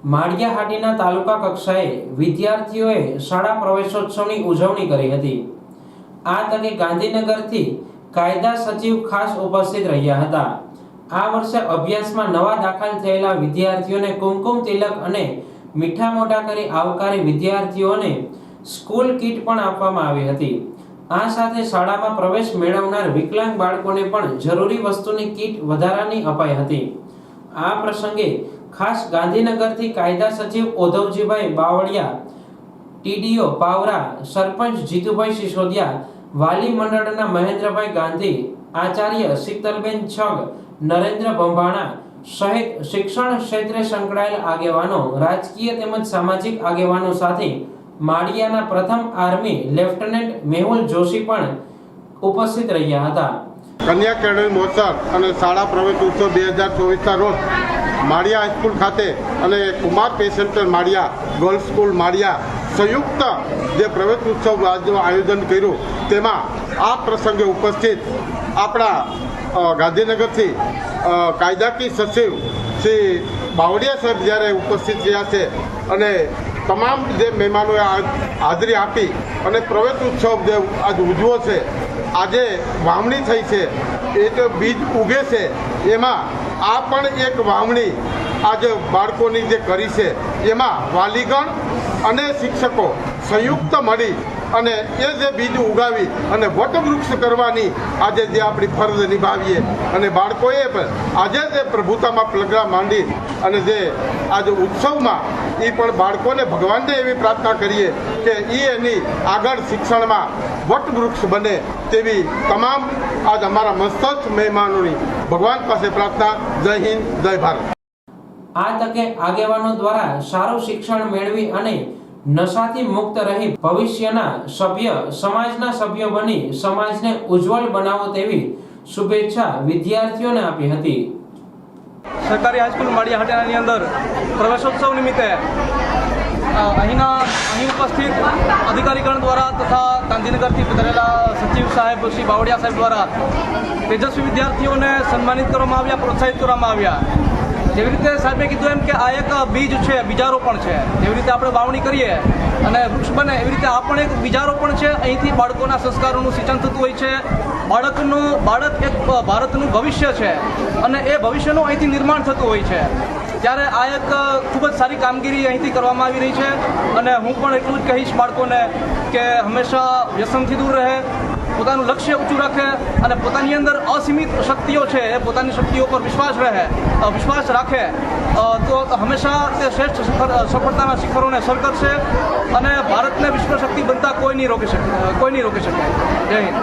માળિયાહાટીના તાલુકા કક્ષાએ વિદ્યાર્થીઓએ શાળા પ્રવેશોત્સવની ઉજવણી કરી હતી। આ તકે ગાંધીનગરથી કાયદા સચિવ ખાસ ઉપસ્થિત રહ્યા હતા। આ વર્ષે અભ્યાસમાં નવા દાખલ થયેલા વિદ્યાર્થીઓને કુમકુમ તિલક અને મીઠા મોઢા કરી આવકારી વિદ્યાર્થીઓને સ્કૂલ કીટ પણ આપવામાં આવી હતી। આ સાથે શાળામાં પ્રવેશ મેળવનાર વિકલાંગ બાળકોને પણ જરૂરી વસ્તુની કીટ વધારાની અપાઈ હતી। આ પ્રસંગે ખાસ ગાંધીનગરથી કાયદા સચિવ ઓધવજીભાઈ બાવળિયા, ટીડીઓ પાવરા, સરપંચ જીતુભાઈ સિસોદિયા, વાલી મંડળના મહેન્દ્રભાઈ ગાંધી, આચાર્ય શીતલબેન છગ, નરેન્દ્ર ભંભાણા સહિત શિક્ષણ ક્ષેત્રે સંકળાયેલ આગેવાનો, રાજકીય તેમજ સામાજિક આગેવાનો સાથે માળિયાના પ્રથમ આર્મી લેફ્ટનન્ટ મેહુલ જોશી પણ ઉપસ્થિત રહ્યા હતા। કન્યા કેળવણી મહોત્સવ અને શાળા પ્રવેશ ઉત્સવ 2024ના રોજ માળિયા હાઈસ્કૂલ ખાતે અને કુમાર પે સેન્ટર માળિયા, ગર્લ્સ સ્કૂલ માળિયા સંયુક્ત જે પ્રવેશ ઉત્સવ આયોજન કર્યું તેમાં આ પ્રસંગે ઉપસ્થિત આપણા ગાંધીનગરથી કાયદાકીય સચિવ શ્રી બાવળિયા સાહેબ જ્યારે ઉપસ્થિત રહ્યા છે અને તમામ જે મહેમાનોએ હાજરી આપી અને પ્રવેશ ઉત્સવ જે આજ ઉજવો છે, આજે વાવણી થઈ છે, એ તો બીજ ઉગે છે, એમાં આ પણ એક વાવણી આજે બાળકોની જે કરી છે એમાં વાલીગણ અને શિક્ષકો સંયુક્ત મળી અને એ જે બીજ ઉગાવી અને વટવૃક્ષ કરવાની આજે જે આપણી ફરજ નિભાવીએ અને બાળકોએ પણ આજે જે પ્રભુતામાં પગલાં માંડી અને જે આજે ઉત્સવમાં એ પણ બાળકોને ભગવાનને એવી પ્રાર્થના કરીએ કે એ એની આગળ શિક્ષણમાં વટવૃક્ષ બને તેવી તમામ આજ અમારા મસ્તક મહેમાનોની ભગવાન પાસે પ્રાર્થના। જય હિન્દ, જય ભારત। આ તકે આગેવાનો દ્વારા સારું શિક્ષણ મેળવી અને નશાથી મુક્ત રહી ભવિષ્યના સભ્ય સમાજના સભ્યો બની સમાજને ઉજ્જવળ બનાવો તેવી શુભેચ્છા વિદ્યાર્થીઓને આપી હતી। સરકારી હાઈસ્કૂલ માળિયાહાટીની અંદર પ્રવેશોત્સવ નિમિત્તે અહીં ઉપસ્થિત અધિકારીગણ દ્વારા તથા ગાંધીનગરથી પધારેલા સચિવ સાહેબ શ્રી બાવળિયા સાહેબ દ્વારા તેજસ્વી વિદ્યાર્થીઓને સન્માનિત કરવામાં આવ્યા, પ્રોત્સાહિત કરવામાં આવ્યા। જેવી રીતે સાહેબે કીધું એમ કે આ એક બીજ છે, બીજારોપણ છે। જેવી રીતે આપણે વાવણી કરીએ અને વૃક્ષ બને એવી રીતે આ પણ એક બીજારોપણ છે। અહીંથી બાળકોના સંસ્કારોનું સિંચન થતું હોય છે। બાળક એક ભારતનું ભવિષ્ય છે અને એ ભવિષ્યનું અહીંથી નિર્માણ થતું હોય છે। ત્યારે આ એક ખૂબ જ સારી કામગીરી અહીંથી કરવામાં આવી રહી છે અને હું પણ એટલું જ કહીશ બાળકોને કે હંમેશા વ્યસનથી દૂર રહે, પોતાનું લક્ષ્ય ઊંચું રાખે અને પોતાની અંદર અસીમિત શક્તિઓ છે એ પોતાની શક્તિઓ પર વિશ્વાસ રાખે તો હંમેશા તે શ્રેષ્ઠ સફળતાના શિખરોને સર કરશે અને ભારતને વિશ્વ શક્તિ બનતા કોઈ નહીં રોકી શકે। જય હિન્દ।